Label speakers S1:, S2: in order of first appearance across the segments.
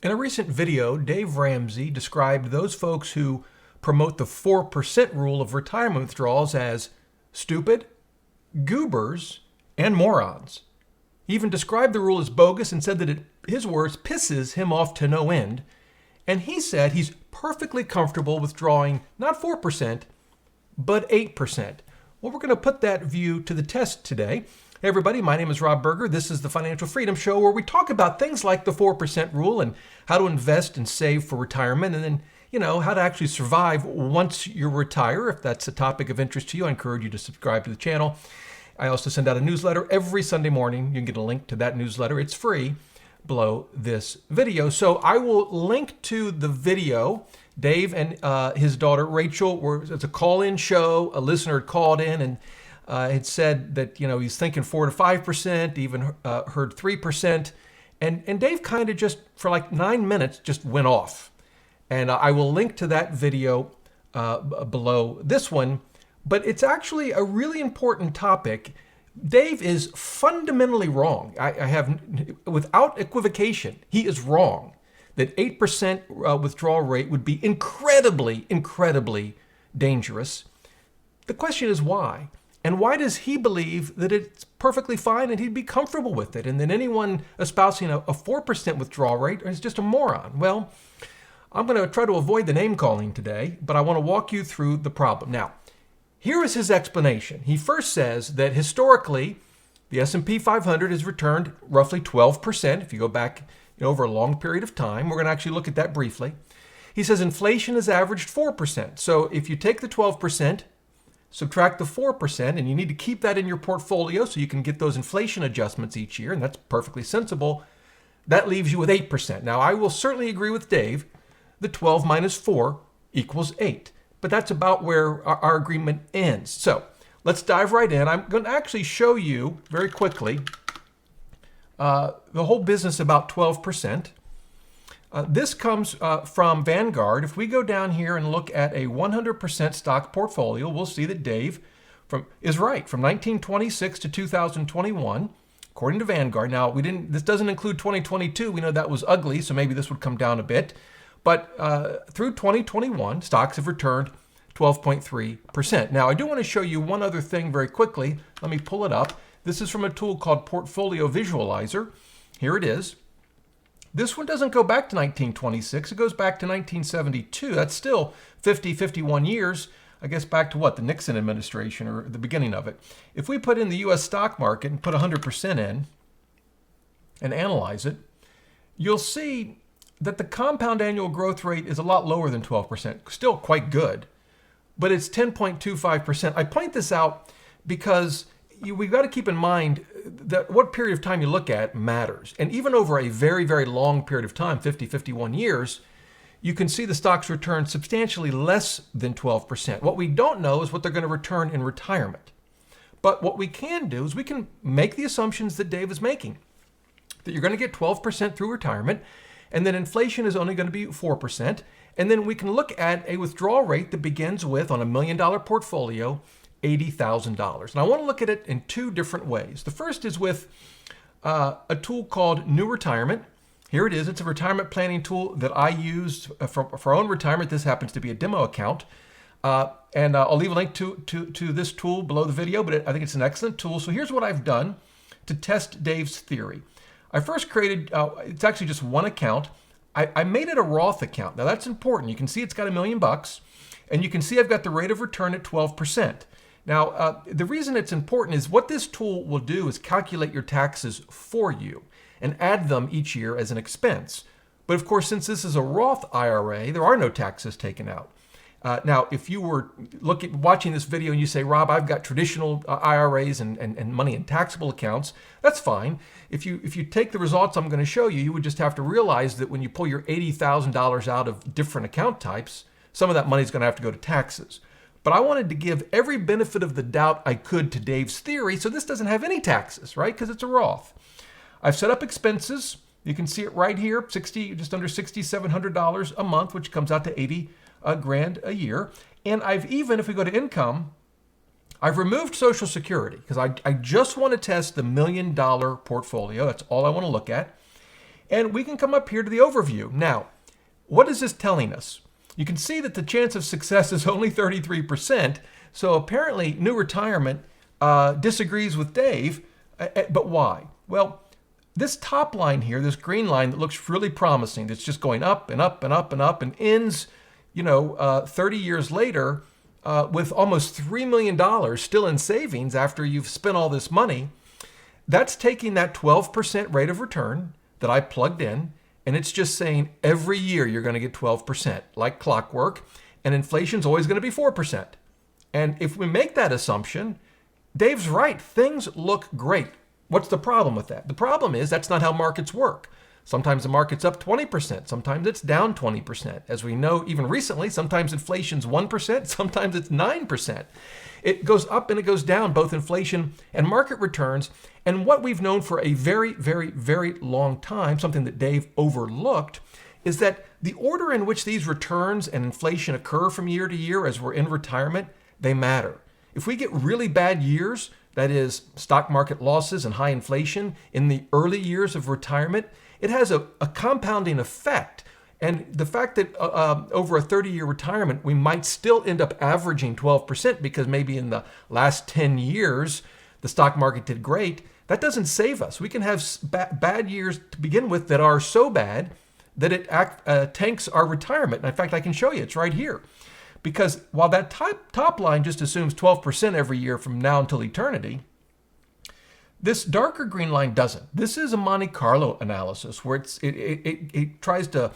S1: In a recent video, Dave Ramsey described those folks who promote the 4% rule of retirement withdrawals as stupid, goobers, and morons. He even described the rule as bogus and said that it, his words, pisses him off to no end. And he said he's perfectly comfortable withdrawing not 4%, but 8%. Well, we're going to put that view to the test today. Hey everybody, my name is Rob Berger. This is the Financial Freedom Show, where we talk about things like the 4% rule and how to invest and save for retirement, and then, how to actually survive once you retire. If that's a topic of interest to you, I encourage you to subscribe to the channel. I also send out a newsletter every Sunday morning. You can get a link to that newsletter. It's free below this video. So I will link to the video. Dave and his daughter Rachel it's a call-in show. A listener had called in and had said that he's thinking 4 to 5%, even heard 3%, and Dave kind of just for like 9 minutes just went off. And I will link to that video below this one. But it's actually a really important topic. Dave is fundamentally wrong. I have, without equivocation, he is wrong that 8% withdrawal rate would be incredibly, incredibly dangerous. The question is why? And why does he believe that it's perfectly fine and he'd be comfortable with it? And then anyone espousing a 4% withdrawal rate is just a moron. Well, I'm going to try to avoid the name calling today, but I want to walk you through the problem. Now, here is his explanation. He first says that historically, the S&P 500 has returned roughly 12%. If you go back over a long period of time, we're going to actually look at that briefly. He says inflation has averaged 4%. So if you take the 12%, subtract the 4%, and you need to keep that in your portfolio so you can get those inflation adjustments each year, and that's perfectly sensible. That leaves you with 8%. Now, I will certainly agree with Dave that 12 minus 4 equals 8. But that's about where our agreement ends. So let's dive right in. I'm going to actually show you very quickly the whole business about 12%. This comes from Vanguard. If we go down here and look at a 100% stock portfolio, we'll see that Dave is right. From 1926 to 2021, according to Vanguard. Now, this doesn't include 2022. We know that was ugly, so maybe this would come down a bit. But through 2021, stocks have returned 12.3%. Now, I do want to show you one other thing very quickly. Let me pull it up. This is from a tool called Portfolio Visualizer. Here it is. This one doesn't go back to 1926. It goes back to 1972. That's still 51 years. I guess back to what? The Nixon administration or the beginning of it. If we put in the U.S. stock market and put 100% in and analyze it, you'll see that the compound annual growth rate is a lot lower than 12%, still quite good, but it's 10.25%. I point this out because we've got to keep in mind that what period of time you look at matters. And even over a very, very long period of time, 51 years, you can see the stocks return substantially less than 12%. What we don't know is what they're going to return in retirement. But what we can do is we can make the assumptions that Dave is making, that you're going to get 12% through retirement, and then inflation is only going to be 4%. And then we can look at a withdrawal rate that begins with, on $1 million portfolio, $80,000. And I want to look at it in two different ways. The first is with a tool called New Retirement. Here it is. It's a retirement planning tool that I used for our own retirement. This happens to be a demo account. And I'll leave a link to this tool below the video, but I think it's an excellent tool. So here's what I've done to test Dave's theory. I first created, it's actually just one account. I made it a Roth account. Now that's important. You can see it's got $1 million, and you can see I've got the rate of return at 12%. Now, the reason it's important is what this tool will do is calculate your taxes for you and add them each year as an expense. But of course, since this is a Roth IRA, there are no taxes taken out. Now, if you were watching this video and you say, Rob, I've got traditional IRAs and money in taxable accounts, that's fine. If you take the results I'm going to show you, you would just have to realize that when you pull your $80,000 out of different account types, some of that money is going to have to go to taxes. But I wanted to give every benefit of the doubt I could to Dave's theory, so this doesn't have any taxes, right? Because it's a Roth. I've set up expenses. You can see it right here, just under $6,700 a month, which comes out to 80 grand a year. And I've even, if we go to income, I've removed Social Security because I just want to test the $1 million portfolio. That's all I want to look at. And we can come up here to the overview. Now, what is this telling us? You can see that the chance of success is only 33%. So apparently New Retirement disagrees with Dave. But why? Well, this top line here, this green line that looks really promising, that's just going up and up and up and up and ends, 30 years later with almost $3 million still in savings after you've spent all this money. That's taking that 12% rate of return that I plugged in, and it's just saying every year you're going to get 12%, like clockwork, and inflation's always going to be 4%. And if we make that assumption, Dave's right. Things look great. What's the problem with that? The problem is that's not how markets work. Sometimes the market's up 20%. Sometimes it's down 20%. As we know, even recently, sometimes inflation's 1%. Sometimes it's 9%. It goes up and it goes down, both inflation and market returns. And what we've known for a very, very, very long time, something that Dave overlooked, is that the order in which these returns and inflation occur from year to year as we're in retirement, they matter. If we get really bad years, that is stock market losses and high inflation in the early years of retirement, it has a compounding effect. And the fact that over a 30-year retirement, we might still end up averaging 12% because maybe in the last 10 years, the stock market did great, that doesn't save us. We can have bad years to begin with that are so bad that it tanks our retirement. And in fact, I can show you, it's right here. Because while that top line just assumes 12% every year from now until eternity, this darker green line doesn't. This is a Monte Carlo analysis where it tries to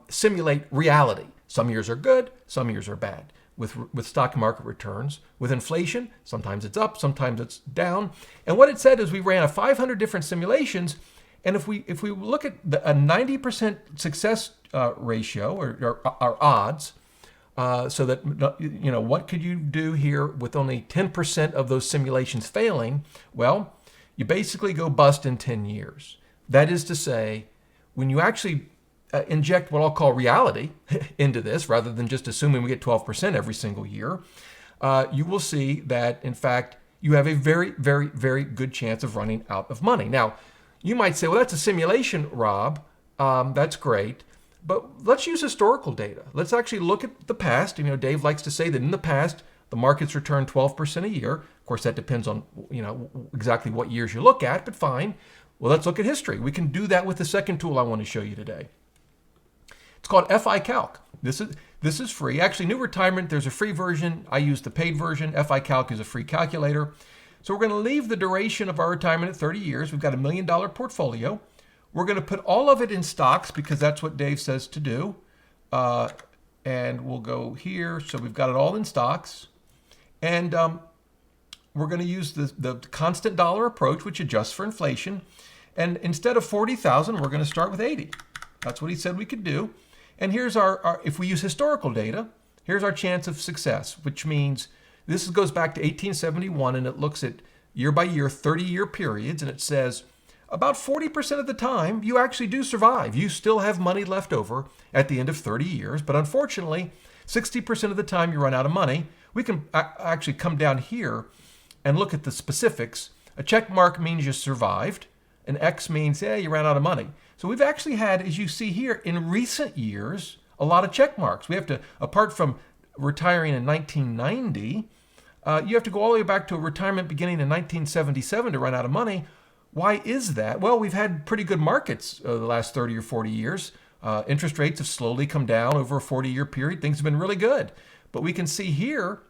S1: simulate reality. Some years are good, some years are bad. With stock market returns, with inflation, sometimes it's up, sometimes it's down. And what it said is we ran 500 different simulations, and if we look at a 90% success ratio or odds, so that, what could you do here with only 10% of those simulations failing? Well, you basically go bust in 10 years. That is to say, when you actually inject what I'll call reality into this, rather than just assuming we get 12% every single year, you will see that, in fact, you have a very, very, very good chance of running out of money. Now, you might say, well, that's a simulation, Rob. That's great. But let's use historical data. Let's actually look at the past. Dave likes to say that in the past, the markets return 12% a year. Of course, that depends on, exactly what years you look at, but fine. Well, let's look at history. We can do that with the second tool I want to show you today. It's called FI Calc. This is free. Actually, New Retirement, there's a free version. I use the paid version. FI Calc is a free calculator. So we're going to leave the duration of our retirement at 30 years. We've got $1 million portfolio. We're going to put all of it in stocks because that's what Dave says to do. And we'll go here. So we've got it all in stocks. And we're going to use the constant dollar approach, which adjusts for inflation. And instead of 40,000, we're going to start with 80. That's what he said we could do. And here's our if we use historical data, here's our chance of success, which means this goes back to 1871, and it looks at year by year, 30-year periods, and it says about 40% of the time, you actually do survive. You still have money left over at the end of 30 years, but unfortunately, 60% of the time you run out of money. We can actually come down here and look at the specifics. A check mark means you survived. An X means, you ran out of money. So we've actually had, as you see here, in recent years, a lot of check marks. We have to, apart from retiring in 1990, you have to go all the way back to a retirement beginning in 1977 to run out of money. Why is that? Well, we've had pretty good markets the last 30 or 40 years. Interest rates have slowly come down over a 40-year period. Things have been really good. But we can see here,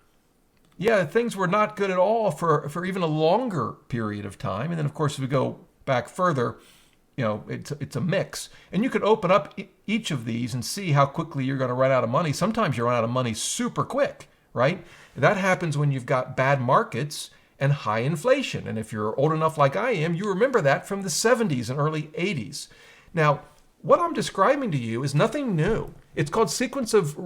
S1: things were not good at all for even a longer period of time. And then, of course, if we go back further, it's a mix. And you could open up each of these and see how quickly you're going to run out of money. Sometimes you run out of money super quick, right? That happens when you've got bad markets and high inflation. And if you're old enough like I am, you remember that from the 70s and early 80s. Now, what I'm describing to you is nothing new. It's called sequence of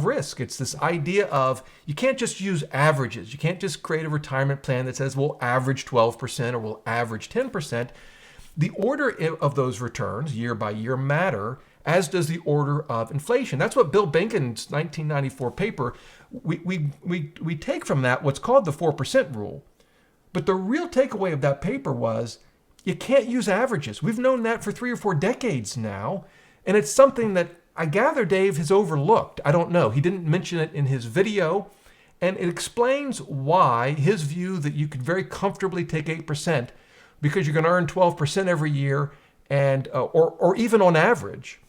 S1: risk. It's this idea of you can't just use averages. You can't just create a retirement plan that says we'll average 12% or we'll average 10%. The order of those returns year by year matter, as does the order of inflation. That's what Bill Benken's 1994 paper, we take from that what's called the 4% rule. But the real takeaway of that paper was You can't use averages. We've known that for 3 or 4 decades now, and it's something that I gather Dave has overlooked. I don't know. He didn't mention it in his video, and it explains why his view that you could very comfortably take 8% because you're going to earn 12% every year, and or even on average,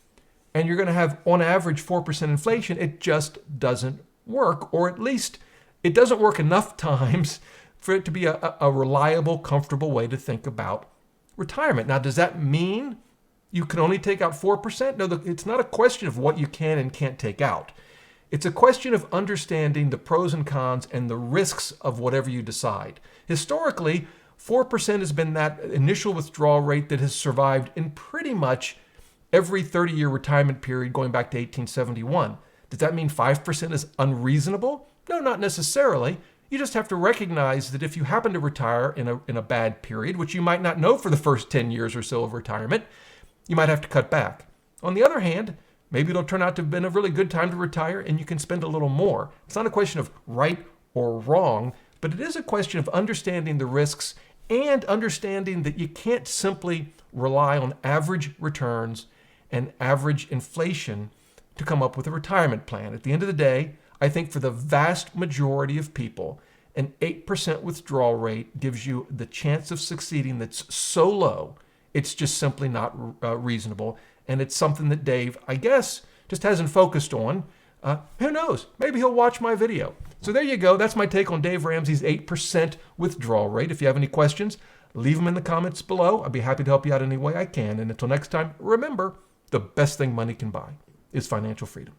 S1: and you're going to have on average 4% inflation. It just doesn't work, or at least it doesn't work enough times for it to be a reliable, comfortable way to think about retirement. Now, does that mean you can only take out 4%? No, it's not a question of what you can and can't take out. It's a question of understanding the pros and cons and the risks of whatever you decide. Historically, 4% has been that initial withdrawal rate that has survived in pretty much every 30-year retirement period going back to 1871. Does that mean 5% is unreasonable? No, not necessarily. You just have to recognize that if you happen to retire in a bad period, which you might not know for the first 10 years or so of retirement, you might have to cut back. On the other hand, maybe it'll turn out to have been a really good time to retire and you can spend a little more. It's not a question of right or wrong, but it is a question of understanding the risks and understanding that you can't simply rely on average returns and average inflation to come up with a retirement plan. At the end of the day, I think for the vast majority of people, an 8% withdrawal rate gives you the chance of succeeding that's so low, it's just simply not reasonable. And it's something that Dave, I guess, just hasn't focused on. Who knows? Maybe he'll watch my video. So there you go. That's my take on Dave Ramsey's 8% withdrawal rate. If you have any questions, leave them in the comments below. I'd be happy to help you out any way I can. And until next time, remember, the best thing money can buy is financial freedom.